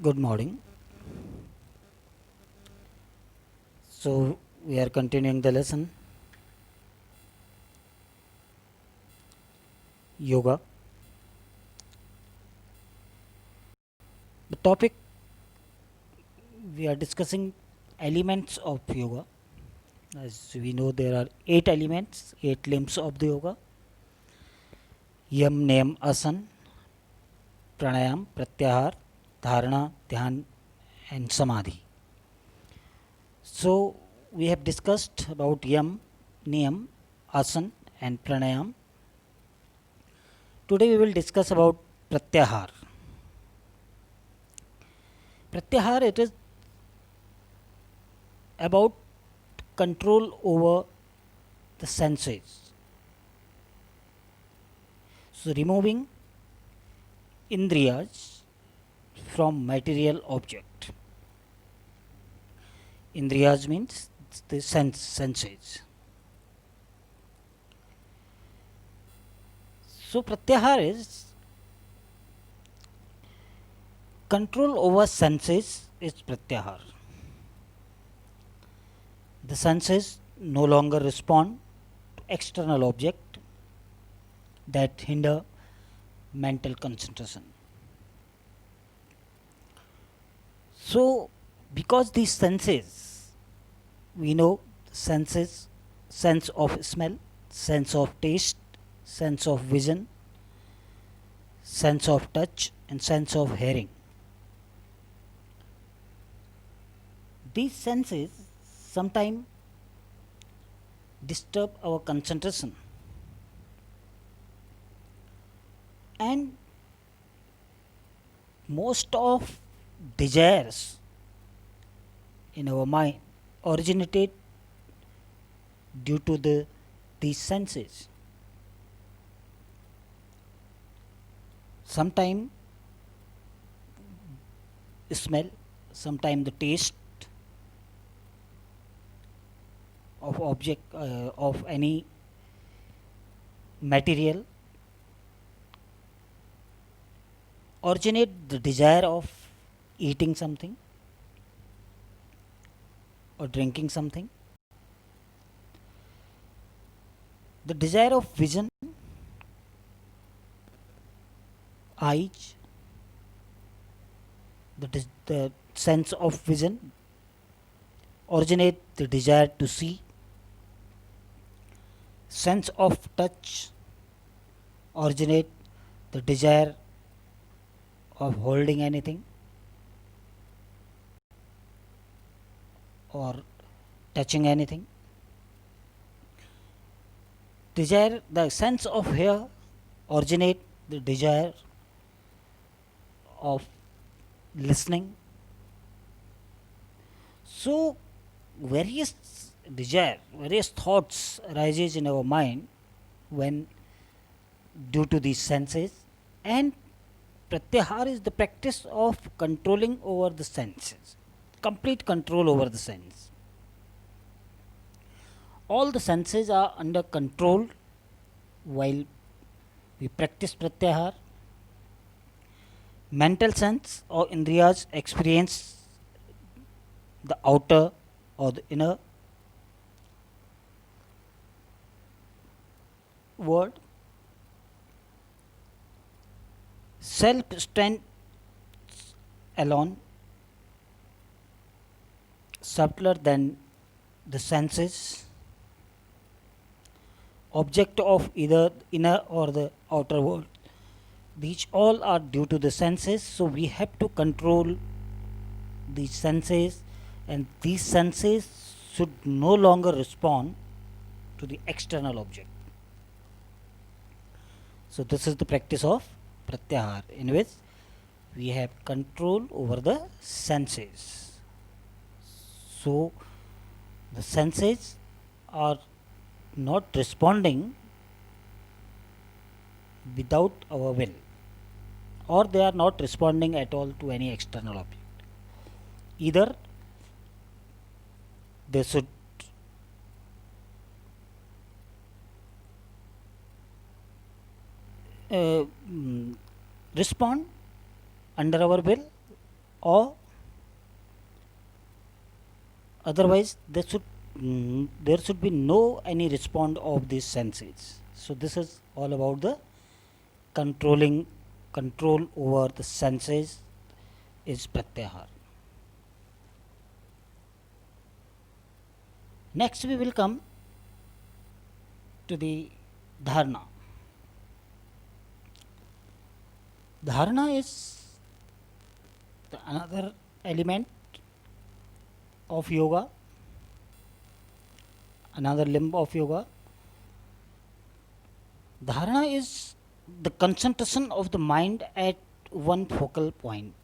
Good morning. So, we are continuing the lesson Yoga. The topic we are discussing elements of yoga. As we know, there are 8 elements, 8 limbs of the yoga: Yam, Niyam, Asan, Pranayam, Pratyahar, Dharana, Dhyan, and Samadhi. So, we have discussed about Yam, Niyam, Asan, and Pranayam. Today, we will discuss about Pratyahar. Pratyahar, it is about control over the senses. So, removing indriyas from material object. Indriyas means the senses. So, pratyahar is control over senses is pratyahar. The senses no longer respond to external object that hinder mental concentration. So, because these senses, we know senses, sense of smell, sense of taste, sense of vision, sense of touch, and sense of hearing. These senses sometimes disturb our concentration, and most of desires in our mind originated due to these senses. Sometime smell, sometime the taste of object of any material originate the desire of eating something or drinking something. The desire of vision, eyes, the sense of vision originate the desire to see. Sense of touch originate the desire of holding anything or touching anything. Desire, the sense of hear originate the desire of listening. So various desire, various thoughts arises in our mind when due to these senses, and pratyahar is the practice of controlling over the senses, complete control over the sense. All the senses are under control while we practice pratyahar. Mental sense or indriyas experience the outer or the inner world. Self strength alone subtler than the senses, object of either inner or the outer world. These all are due to the senses, so we have to control these senses, and these senses should no longer respond to the external object. So, this is the practice of pratyahar, in which we have control over the senses. So, the senses are not responding without our will, or they are not responding at all to any external object. Either they should uh, mm, respond under our will, or otherwise there should be no any response of these senses. So this is all about the control over the senses is pratyahar. Next we will come to the dharana. Dharana is another element of yoga, another limb of yoga. Dharana is the concentration of the mind at one focal point.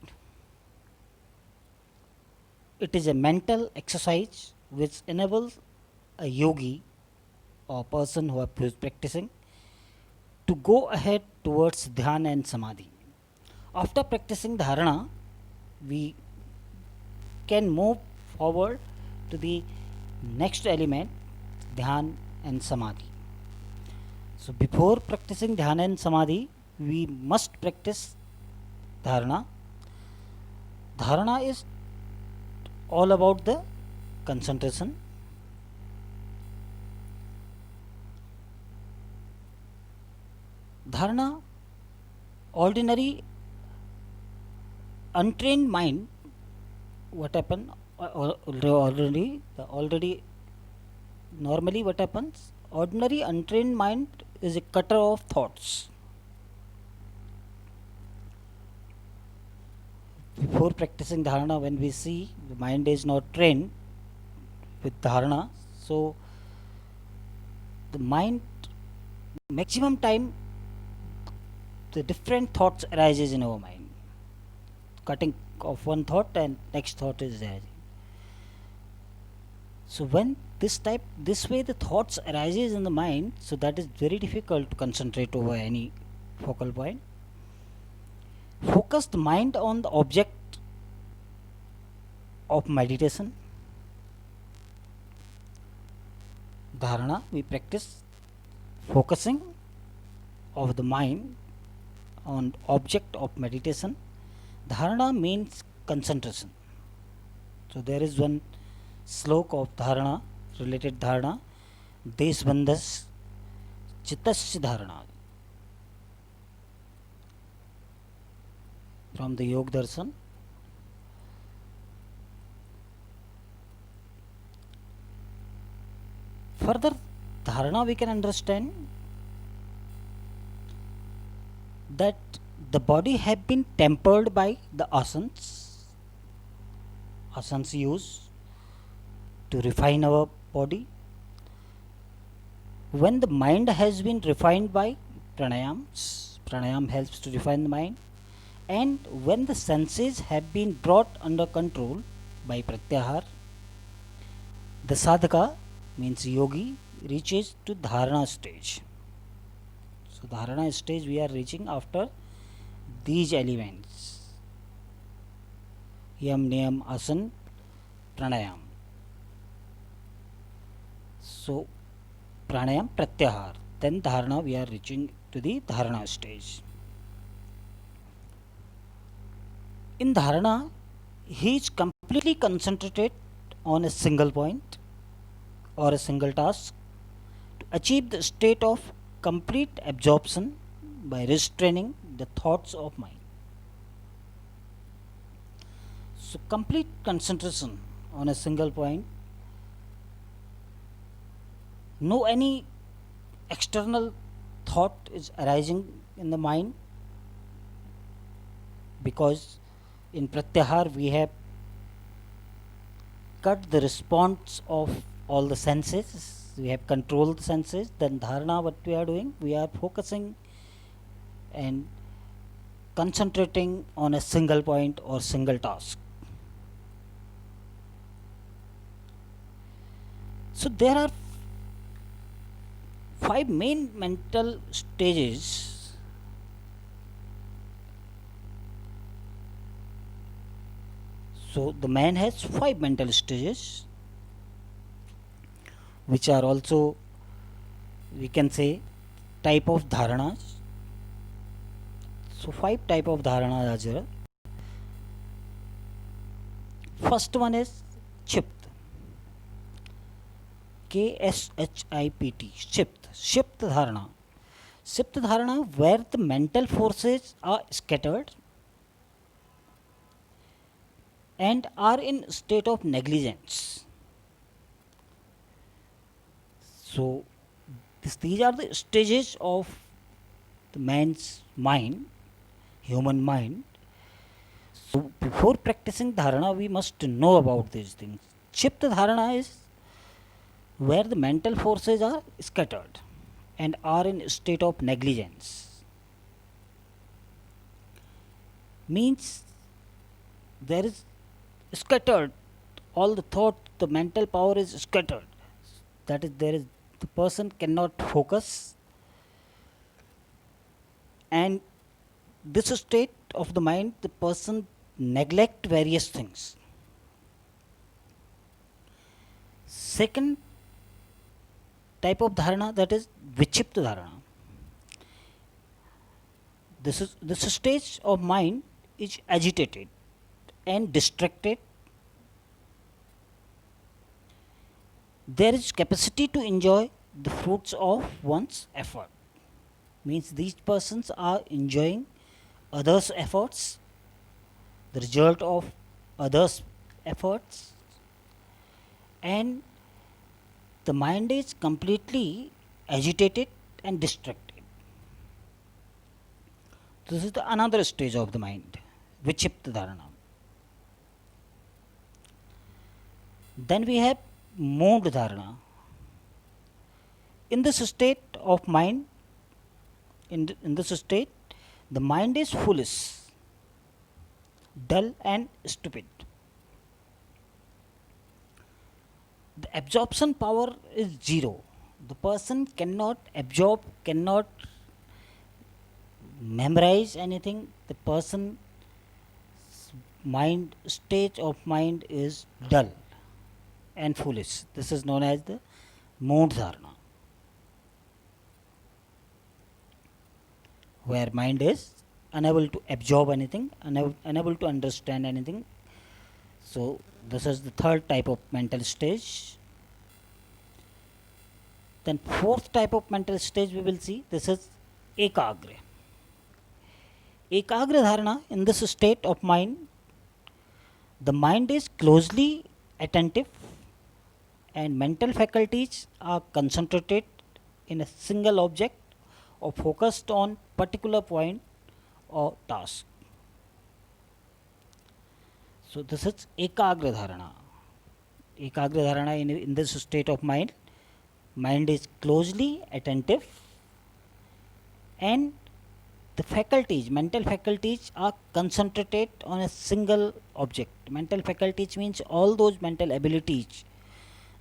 It is a mental exercise which enables a yogi or person who are practicing to go ahead towards dhyana and samadhi. After practicing dharana, we can move forward to the next element, dhyan and samadhi. So before practicing dhyana and samadhi, we must practice dharana. Dharana is all about the concentration. Dharana, ordinary untrained mind, what happen already normally what happens, ordinary untrained mind is a cutter of thoughts. Before practicing dharana, when we see the mind is not trained with dharana, so the mind maximum time the different thoughts arises in our mind, cutting of one thought and next thought is arising. So when this way the thoughts arises in the mind, so that is very difficult to concentrate over any focal point. Focus the mind on the object of meditation. Dharana, we practice focusing of the mind on object of meditation. Dharana means concentration. So there is one slok of dharana, related dharana, desbandhas chittasya dharana, from the Yog Darshan. Further dharana we can understand that the body have been tempered by the asanas used to refine our body. When the mind has been refined by pranayam helps to refine the mind, and when the senses have been brought under control by pratyahar, the sadhaka means yogi reaches to dharana stage. So dharana stage we are reaching after these elements, yam, niyam, asan, pranayam. So pranayam, pratyahar, then dharana we are reaching to the dharana stage. In dharana, he is completely concentrated on a single point or a single task to achieve the state of complete absorption by restraining the thoughts of mind. So complete concentration on a single point, no any external thought is arising in the mind, because in pratyahar we have cut the response of all the senses, we have controlled the senses. Then dharana, what we are doing, we are focusing and concentrating on a single point or single task. So there are 5 main mental stages So the man has 5 mental stages, which are also, we can say, type of dharanas. So 5 type of dharanas are there. First one is Chipt, Kshipt, Shipt Dharana. Shipt Dharana, where the mental forces are scattered and are in state of negligence. So, these are the stages of the man's mind, human mind. So, before practicing dharana, we must know about these things. Chipta dharana is where the mental forces are scattered and are in a state of negligence. Means there is scattered, all the thought, the mental power is scattered. That is, there is the person cannot focus, and this state of the mind, the person neglect various things. Second type of dharana, that is vichipta dharana. This stage of mind is agitated and distracted. There is capacity to enjoy the fruits of one's effort. Means these persons are enjoying others' efforts, the result of others' efforts, and the mind is completely agitated and distracted. This is the another stage of the mind, vichipta dharana. Then we have mood dharana. In this state of mind, in this state, the mind is foolish, dull, and stupid. The absorption power is zero. The person cannot absorb, cannot memorize anything. The person's mind, stage of mind is dull and foolish. This is known as the mood dharana, where mind is unable to absorb anything, unable to understand anything. So, this is the third type of mental stage. Then, fourth type of mental stage we will see, this is ekagra. Ekagra dharana, in this state of mind, the mind is closely attentive and mental faculties are concentrated in a single object or focused on particular point or task. So this is ekagra dharana. Ekagra dharana, in this state of mind, mind is closely attentive and the faculties, mental faculties are concentrated on a single object. Mental faculties means all those mental abilities,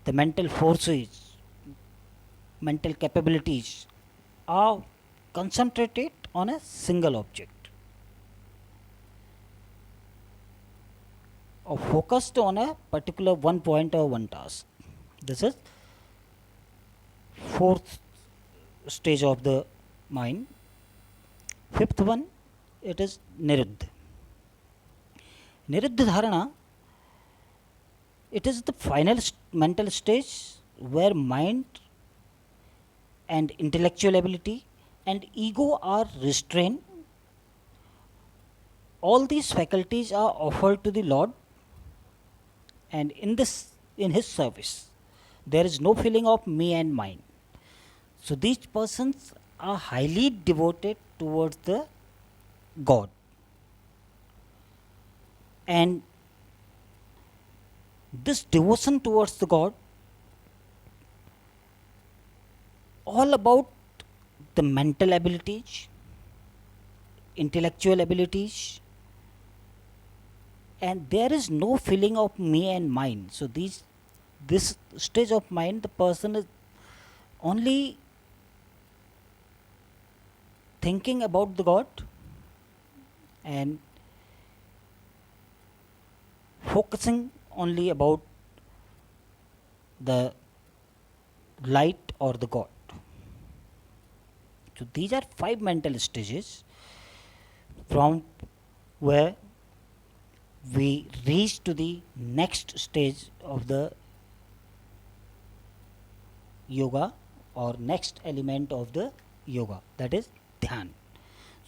the mental forces, mental capabilities are concentrated on a single object or focused on a particular one point or one task. This is fourth stage of the mind. Fifth one, it is niruddha. Niruddha dharana, it is the final mental stage where mind and intellectual ability and ego are restrained. All these faculties are offered to the Lord, and in His service, there is no feeling of me and mine. So these persons are highly devoted towards the God, and this devotion towards the God all about the mental abilities, intellectual abilities, and there is no feeling of me and mine. So this stage of mind, the person is only thinking about the God and focusing only about the light or the God. So these are 5 mental stages from where we reach to the next stage of the yoga, or next element of the yoga, that is dhyan.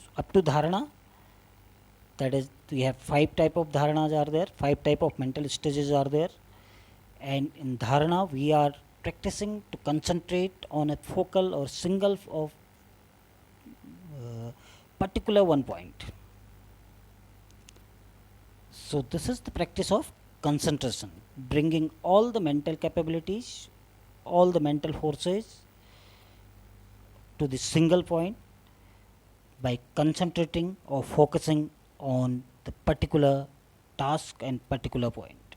So up to dharana, that is, we have five type of dharanas are there, five type of mental stages are there, and in dharana we are practicing to concentrate on a focal or single of particular one point. So this is the practice of concentration, bringing all the mental capabilities, all the mental forces to the single point by concentrating or focusing on the particular task and particular point.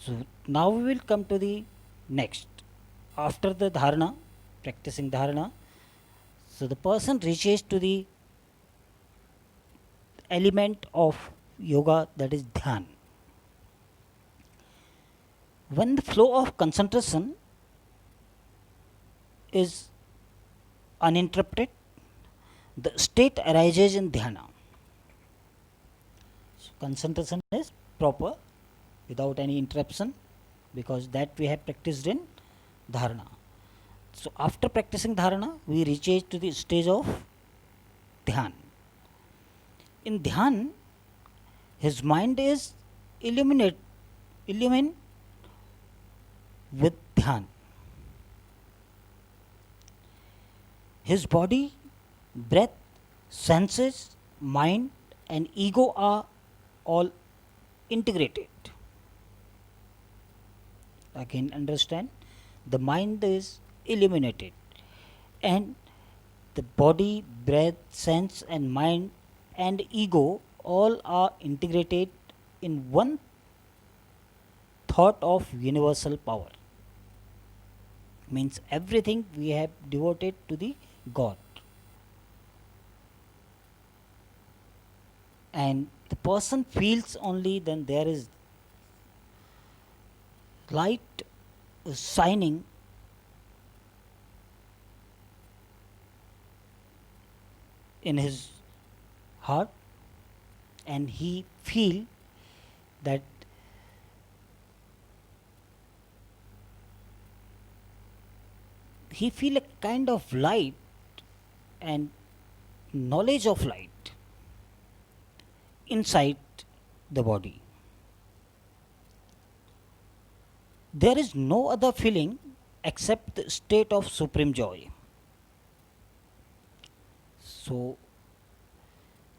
So now we will come to the next. After the dharana, practicing dharana, so the person reaches to the element of yoga, that is dhyan. When the flow of concentration is uninterrupted, the state arises in dhyana. So concentration is proper without any interruption, because that we have practiced in dharana. So after practicing dharana, we reach to the stage of dhyan. In dhyan, his mind is illuminate with dhyan. His body, breath, senses, mind, and ego are all integrated. Again, understand, the mind is illuminated, and the body, breath, sense, and mind and ego all are integrated in one thought of universal power. Means everything we have devoted to the God. And the person feels only then there is light shining in his heart, and he feel that he feel a kind of light and knowledge of light inside the body. There is no other feeling except the state of supreme joy. So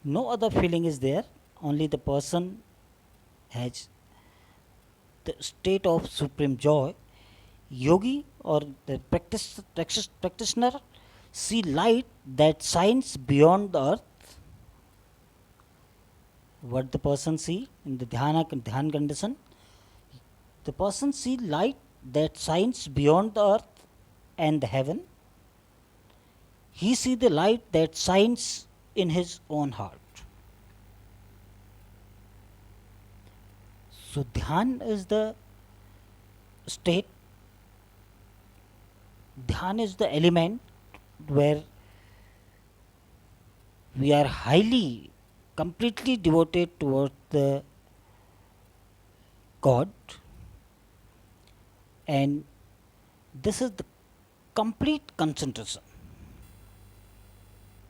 no other feeling is there, only the person has the state of supreme joy. Yogi or the practitioner see light that shines beyond the earth. What the person see in the dhyan condition, the person see light that shines beyond the earth and the heaven. He see the light that shines in his own heart. So dhyan is the state, dhyan is the element where we are highly, completely devoted towards the God, and this is the complete concentration.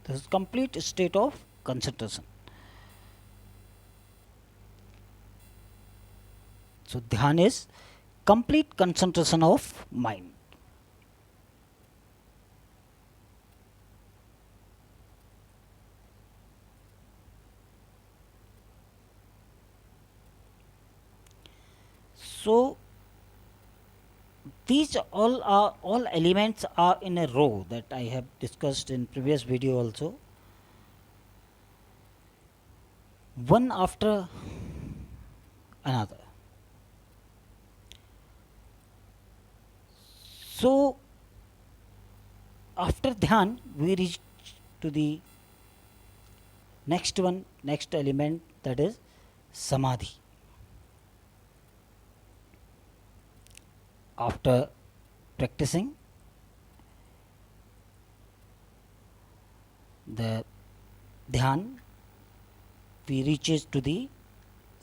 This is complete state of concentration. So dhyan is complete concentration of mind. So these all elements are in a row that I have discussed in previous video also, one after another. So after dhyan we reach to the next one, next element, that is samadhi. After practicing the dhyan, we reaches to the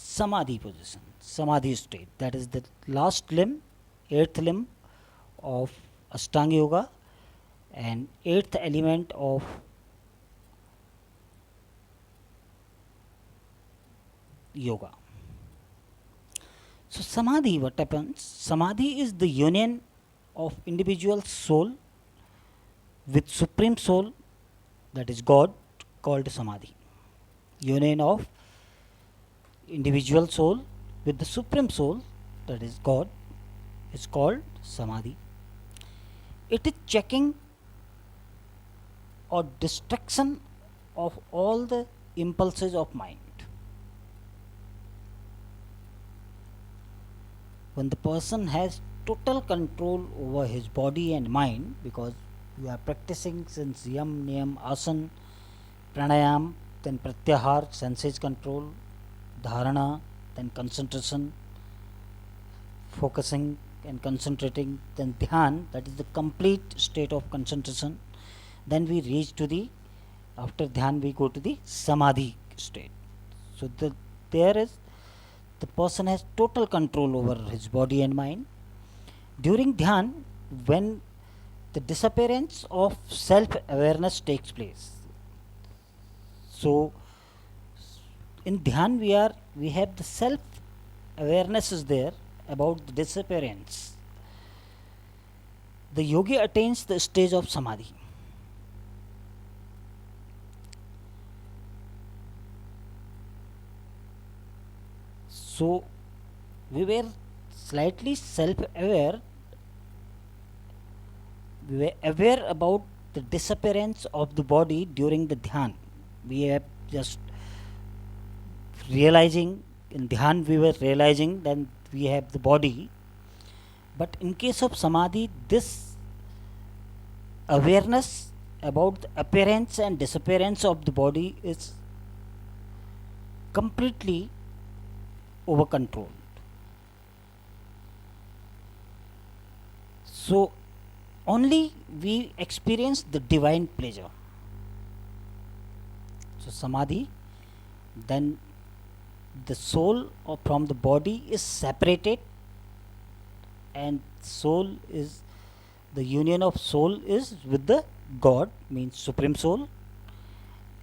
samadhi position, samadhi state. That is the last limb, eighth limb of Ashtanga Yoga and eighth element of yoga. So samadhi, what happens? Samadhi is the union of individual soul with supreme soul, that is God, called samadhi. Union of individual soul with the supreme soul, that is God, is called samadhi. It is checking or destruction of all the impulses of mind. When the person has total control over his body and mind, because you are practicing since yam, niyam, asan, pranayam, then pratyahar, senses control, dharana, then concentration, focusing and concentrating, then dhyan, that is the complete state of concentration. Then we reach to the, after dhyan we go to the samadhi state. So there is, the person has total control over his body and mind. During dhyan, when the disappearance of self-awareness takes place. So in dhyan we have the self-awareness is there about the disappearance. The yogi attains the stage of samadhi. So we were slightly self-aware, we were aware about the disappearance of the body during the dhyan. We are just realizing, in dhyan we were realizing that we have the body, but in case of samadhi, this awareness about the appearance and disappearance of the body is completely over controlled. So only we experience the divine pleasure. So samadhi, then the soul from the body is separated, and soul is, the union of soul is with the God, means supreme soul,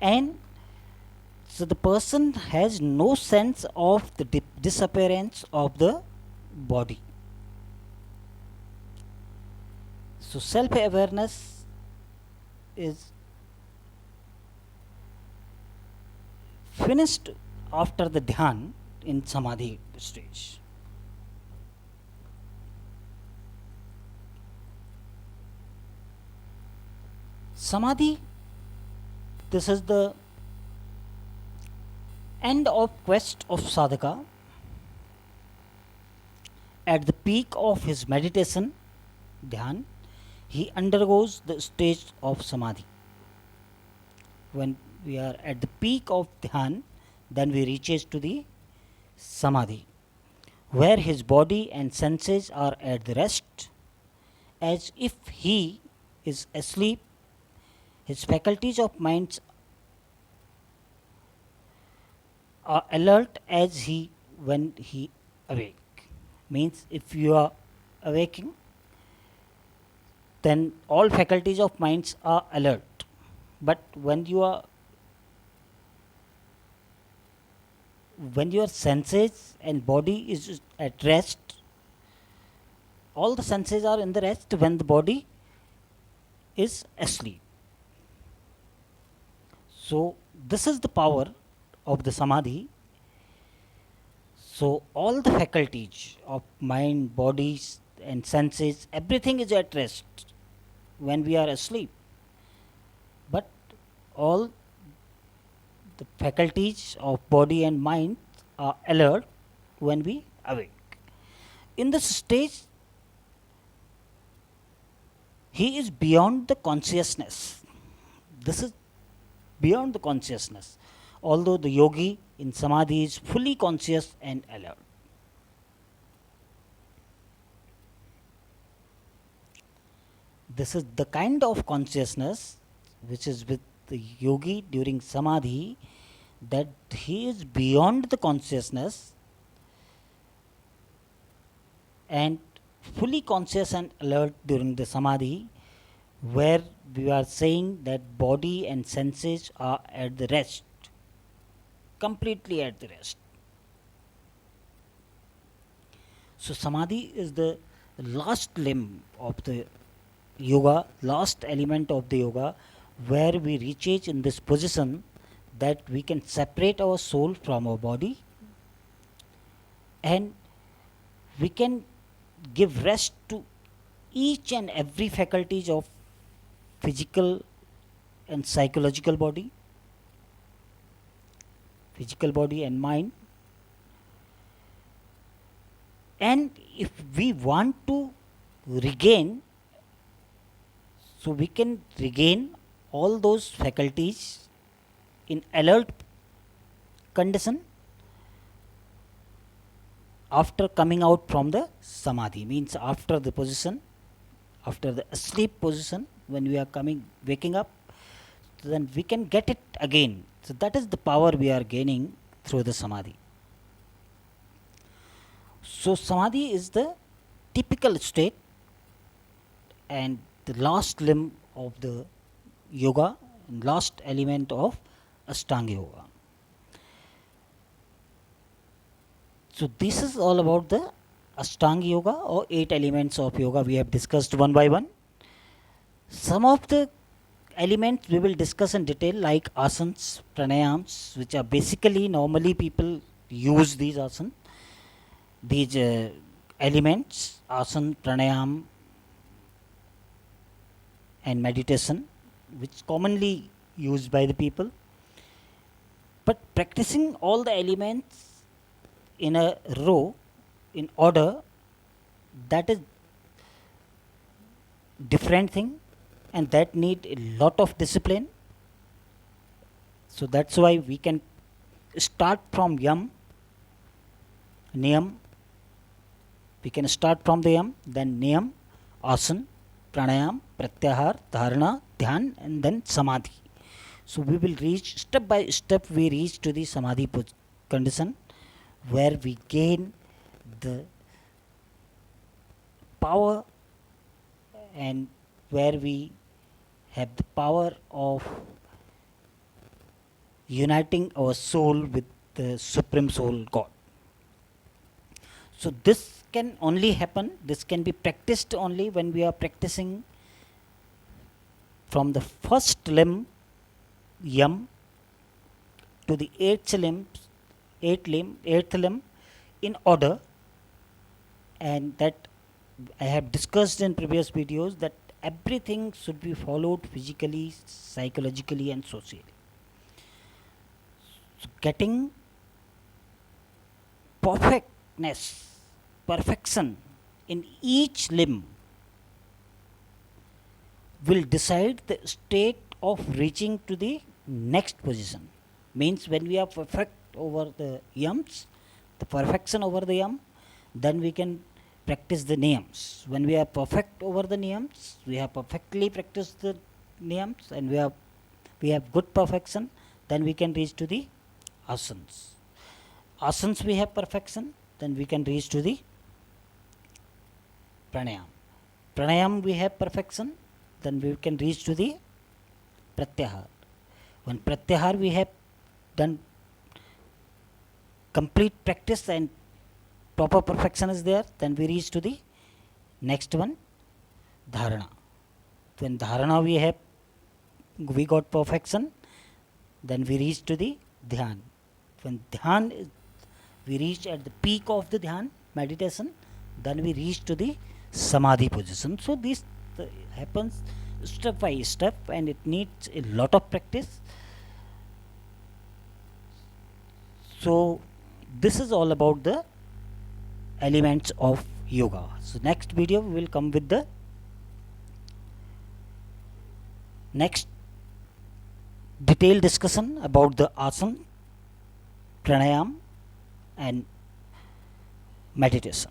and so the person has no sense of the disappearance of the body. So self-awareness is finished after the dhyan in samadhi stage. Samadhi, this is the end of quest of sadhaka. At the peak of his meditation, dhyan, he undergoes the stage of samadhi. When we are at the peak of dhyan, then we reaches to the samadhi, where his body and senses are at the rest, as if he is asleep. His faculties of mind are alert as he when he awake. Means if you are awaking, then all faculties of minds are alert. But when your senses and body is at rest, all the senses are in the rest when the body is asleep. So this is the power of the samadhi. So all the faculties of mind, bodies and senses, everything is at rest when we are asleep. But all the faculties of body and mind are alert when we awake. In this stage, he is beyond the consciousness. This is beyond the consciousness. Although the yogi in samadhi is fully conscious and alert. This is the kind of consciousness which is with the yogi during samadhi, that he is beyond the consciousness and fully conscious and alert during the samadhi, where we are saying that body and senses are at the rest, completely at the rest. So samadhi is the last limb of the yoga, last element of the yoga, where we reach in this position that we can separate our soul from our body, and we can give rest to each and every faculties of physical and psychological body, physical body and mind. And if we want to regain, so we can regain all those faculties in alert condition after coming out from the samadhi, means after the position, after the asleep position, when we are waking up, then we can get it again. So that is the power we are gaining through the samadhi. So samadhi is the typical state and the last limb of the yoga, and last element of Ashtanga yoga. So this is all about the Ashtanga yoga, or 8 elements of yoga we have discussed one by one. Some of the elements we will discuss in detail, like asanas, pranayams, which are basically normally people use these asanas, these elements, asana, pranayam and meditation, which commonly used by the people. But practicing all the elements in a row, in order, that is different thing, and that need a lot of discipline. So that's why we can start from yam, niyam. We can start from the yam, then niyam, asana, pranayam, pratyahar, dharana, dhyan, and then samadhi. So we will reach step by step, we reach to the samadhi condition, where we gain the power, and where we have the power of uniting our soul with the Supreme Soul God. So this can only happen, this can be practiced only when we are practicing from the first limb, yam, to the eighth limb, in order. And that I have discussed in previous videos, that everything should be followed physically, psychologically and socially. So getting perfection in each limb will decide the state of reaching to the next position. Means when we are perfect over the yams, the perfection over the yam, then we can practice the niyams. When we are perfect over the niyams, we have perfectly practiced the niyams, and we have good perfection, then we can reach to the asanas. Asanas we have perfection, then we can reach to the pranayam. Pranayam we have perfection, then we can reach to the pratyahar. When pratyahar we have done complete practice and proper perfection is there, then we reach to the next one, dharana. When dharana we got perfection, then we reach to the dhyan. When dhyan we reach at the peak of the dhyan meditation, then we reach to the samadhi position. So this happens step by step, and it needs a lot of practice. So this is all about the elements of yoga. So next video we will come with the next detailed discussion about the asana, pranayam and meditation.